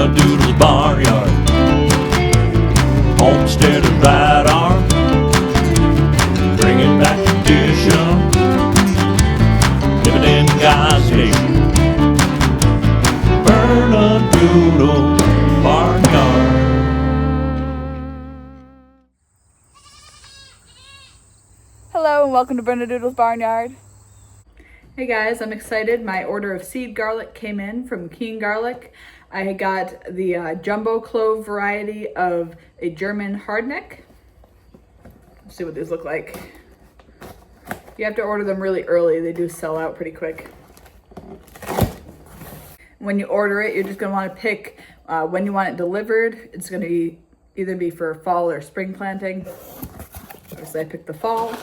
Bernadoodle's barnyard. Homestead is right arm, bringing back tradition, living in God's nation. Bernadoodle's barnyard. Hello and welcome to Bernadoodle's Barnyard. Hey guys, I'm excited. My order of seed garlic came in from Keen Garlic. I got the jumbo clove variety of a German hardneck. Let's see what these look like. You have to order them really early. They do sell out pretty quick. When you order it, you're just going to want to pick when you want it delivered. It's going to either be for fall or spring planting. So I picked the fall.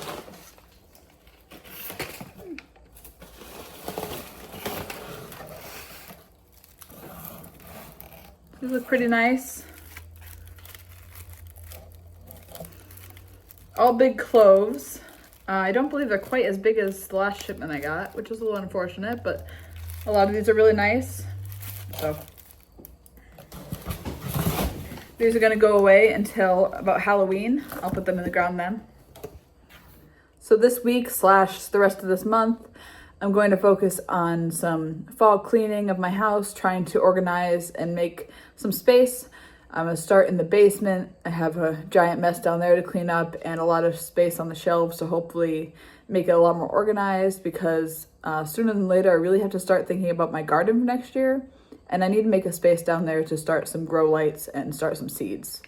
These look pretty nice. All big cloves. I don't believe they're quite as big as the last shipment I got, which is a little unfortunate, but a lot of these are really nice. So these are gonna go away until about Halloween. I'll put them in the ground then. So this week / the rest of this month, I'm going to focus on some fall cleaning of my house, trying to organize and make some space. I'm gonna start in the basement. I have a giant mess down there to clean up and a lot of space on the shelves to hopefully make it a lot more organized, because sooner than later I really have to start thinking about my garden for next year, and I need to make a space down there to start some grow lights and start some seeds.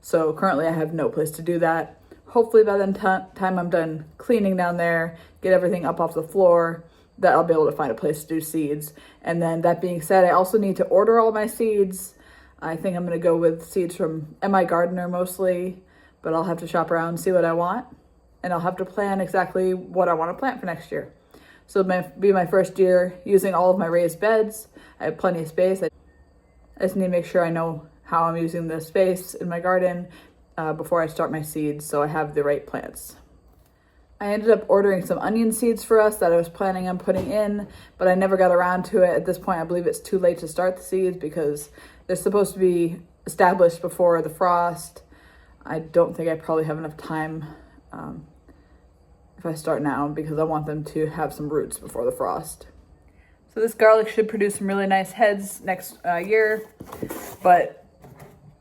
So currently I have no place to do that. Hopefully by the time I'm done cleaning down there, get everything up off the floor, that I'll be able to find a place to do seeds. And then that being said, I also need to order all my seeds. I think I'm gonna go with seeds from MI Gardener mostly, but I'll have to shop around and see what I want. And I'll have to plan exactly what I want to plant for next year. So it might be my first year using all of my raised beds. I have plenty of space. I just need to make sure I know how I'm using the space in my garden before I start my seeds, so I have the right plants. I ended up ordering some onion seeds for us that I was planning on putting in, but I never got around to it. At this point, I believe it's too late to start the seeds because they're supposed to be established before the frost. I don't think I probably have enough time if I start now, because I want them to have some roots before the frost. So this garlic should produce some really nice heads next year, but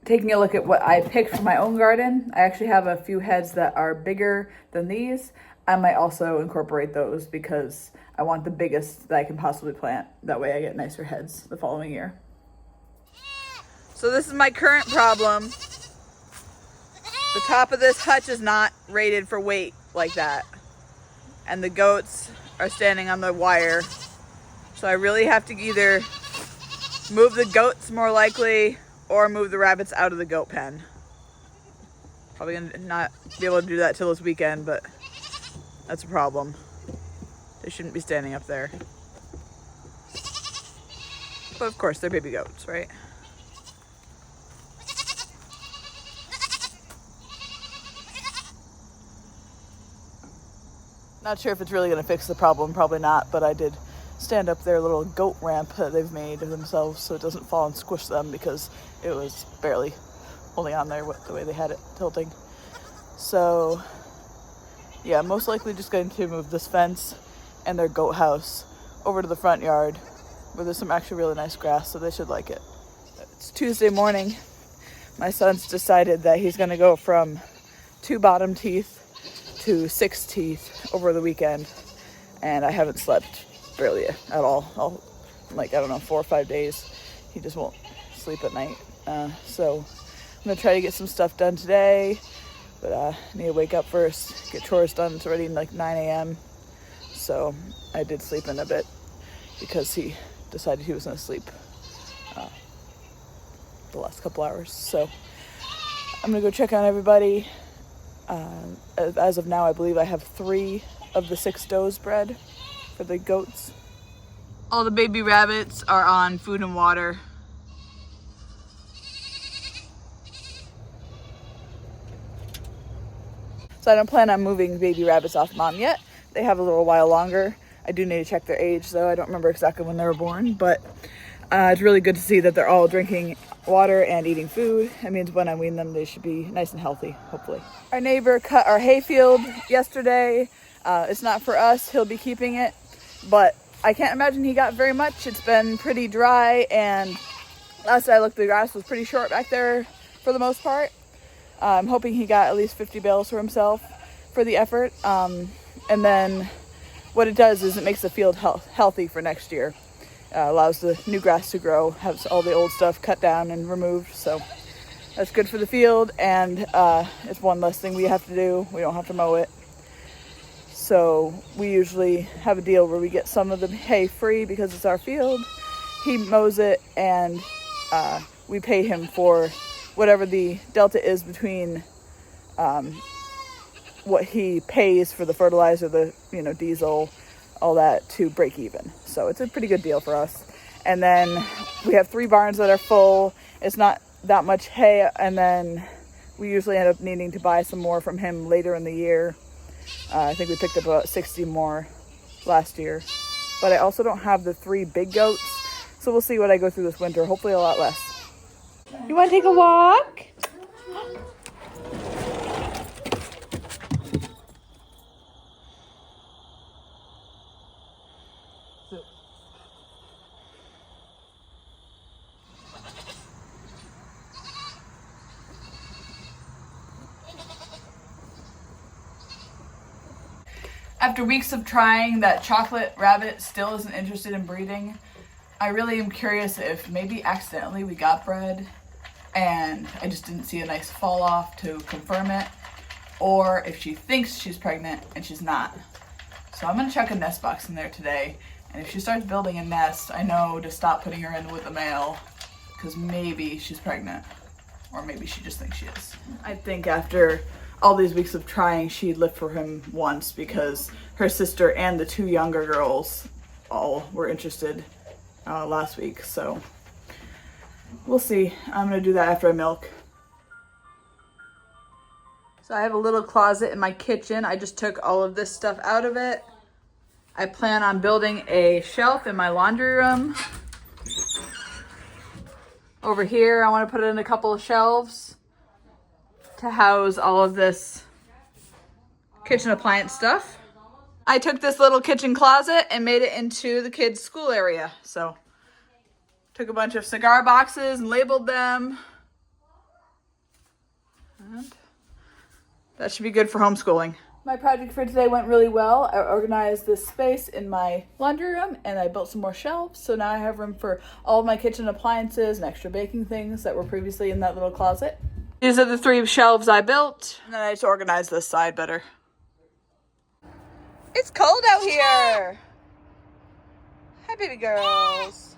taking a look at what I picked for my own garden, I actually have a few heads that are bigger than these. I might also incorporate those because I want the biggest that I can possibly plant. That way I get nicer heads the following year. So this is my current problem. The top of this hutch is not rated for weight like that. And the goats are standing on the wire. So I really have to either move the goats more likely or move the rabbits out of the goat pen. Probably gonna not be able to do that till this weekend, but that's a problem. They shouldn't be standing up there. But of course, they're baby goats, right? Not sure if it's really gonna fix the problem, probably not, but I did stand up their little goat ramp that they've made of themselves so it doesn't fall and squish them, because it was barely holding on there the way they had it tilting. So yeah, most likely just going to move this fence and their goat house over to the front yard where there's some actually really nice grass, so they should like it. It's Tuesday morning. My son's decided that he's going to go from 2 bottom teeth to 6 teeth over the weekend, and I haven't slept barely at all. Like, I don't know, 4 or 5 days. He just won't sleep at night. So I'm gonna try to get some stuff done today, but I need to wake up first, get chores done. It's already like 9 a.m. So I did sleep in a bit because he decided he was gonna sleep the last couple hours. So I'm gonna go check on everybody. As of now, I believe I have 3 of the 6 does bred for the goats. All the baby rabbits are on food and water. So I don't plan on moving baby rabbits off mom yet. They have a little while longer. I do need to check their age though. I don't remember exactly when they were born, but It's really good to see that they're all drinking water and eating food. That means when I wean them, they should be nice and healthy, hopefully. Our neighbor cut our hayfield yesterday. It's not for us, he'll be keeping it, but I can't imagine he got very much. It's been pretty dry, and last I looked, the grass was pretty short back there for the most part. I'm hoping he got at least 50 bales for himself for the effort. And then what it does is it makes the field healthy for next year. Allows the new grass to grow, has all the old stuff cut down and removed. So that's good for the field, and it's one less thing we have to do. We don't have to mow it. So we usually have a deal where we get some of the hay free because it's our field. He mows it, and we pay him for whatever the delta is between what he pays for the fertilizer, the diesel, all that, to break even. So it's a pretty good deal for us. And then we have 3 barns that are full. It's not that much hay, and then we usually end up needing to buy some more from him later in the year. I think we picked up about 60 more last year. But I also don't have the 3 big goats, so we'll see what I go through this winter. Hopefully a lot less. You want to take a walk? After weeks of trying, that chocolate rabbit still isn't interested in breeding. I really am curious if maybe accidentally we got bred and I just didn't see a nice fall off to confirm it, or if she thinks she's pregnant and she's not. So I'm gonna check a nest box in there today, and if she starts building a nest, I know to stop putting her in with a male, because maybe she's pregnant, or maybe she just thinks she is. I think after all these weeks of trying, she'd live for him once, because her sister and the 2 younger girls all were interested last week. So we'll see. I'm gonna do that after I milk. So I have a little closet in my kitchen. I just took all of this stuff out of it. I plan on building a shelf in my laundry room. Over here, I want to put in a couple of shelves to house all of this kitchen appliance stuff. I took this little kitchen closet and made it into the kids' school area. So took a bunch of cigar boxes and labeled them. And that should be good for homeschooling. My project for today went really well. I organized this space in my laundry room, and I built some more shelves. So now I have room for all of my kitchen appliances and extra baking things that were previously in that little closet. These are the 3 shelves I built, and then I just organized this side better. It's cold out here. Hi, baby girls.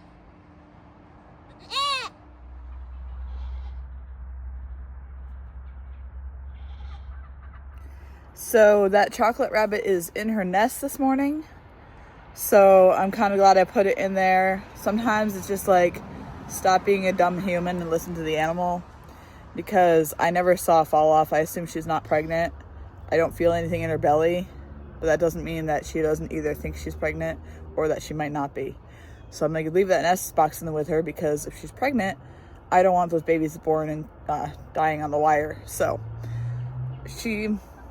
So that chocolate rabbit is in her nest this morning. So I'm kind of glad I put it in there. Sometimes it's just like, stop being a dumb human and listen to the animal. Because I never saw a fall off. I assume she's not pregnant. I don't feel anything in her belly. But that doesn't mean that she doesn't either think she's pregnant or that she might not be. So I'm going to leave that nest box in there with her, because if she's pregnant, I don't want those babies born and dying on the wire. So she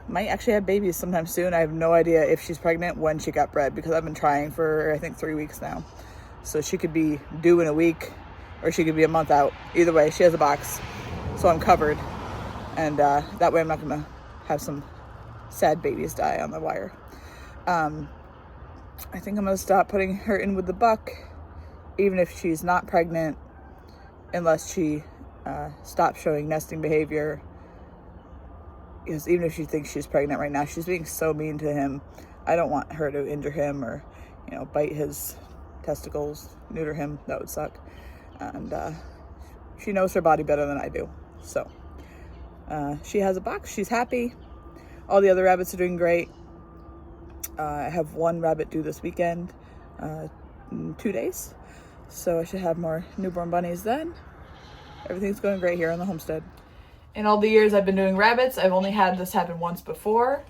might actually have babies sometime soon. I have no idea if she's pregnant when she got bred, because I've been trying for, I think, 3 weeks now. So she could be due in a week, or she could be a month out. Either way, she has a box. So I'm covered. And that way I'm not going to have some sad babies die on the wire. I think I'm going to stop putting her in with the buck, even if she's not pregnant, unless she stops showing nesting behavior. Because even if she thinks she's pregnant right now, she's being so mean to him. I don't want her to injure him or, bite his testicles, neuter him. That would suck. And she knows her body better than I do. So she has a box. She's happy. All the other rabbits are doing great. I have 1 rabbit due this weekend, in 2 days. So I should have more newborn bunnies then. Everything's going great here on the homestead. In all the years I've been doing rabbits, I've only had this happen once before.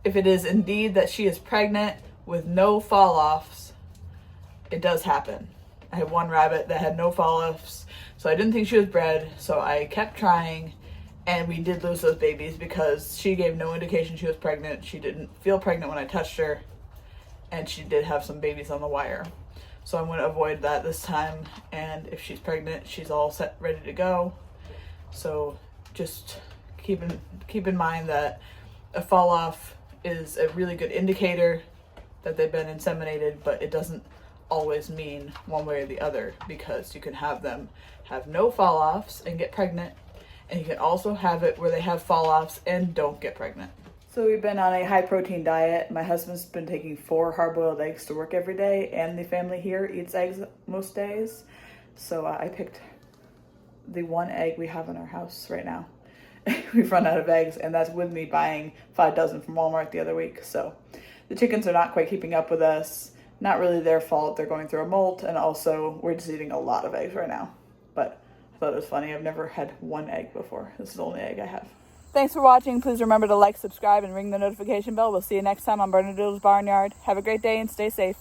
If it is indeed that she is pregnant with no fall-offs, it does happen. I had one rabbit that had no fall-offs, so I didn't think she was bred, so I kept trying, and we did lose those babies because she gave no indication she was pregnant. She didn't feel pregnant when I touched her, and she did have some babies on the wire. So I'm going to avoid that this time, and if she's pregnant, she's all set, ready to go. So just keep in mind that a fall off is a really good indicator that they've been inseminated, but it doesn't always mean one way or the other, because you can have them have no fall offs and get pregnant, and you can also have it where they have fall offs and don't get pregnant. So we've been on a high protein diet. My husband's been taking 4 hard-boiled eggs to work every day, and the family here eats eggs most days. So I picked the 1 egg we have in our house right now. We've run out of eggs, and that's with me buying 5 dozen from Walmart the other week. So the chickens are not quite keeping up with us. Not really their fault. They're going through a molt, and also we're just eating a lot of eggs right now. But I thought it was funny. I've never had 1 egg before. This is the only egg I have. Thanks for watching. Please remember to like, subscribe, and ring the notification bell. We'll see you next time on Bernadoodle's Barnyard. Have a great day and stay safe.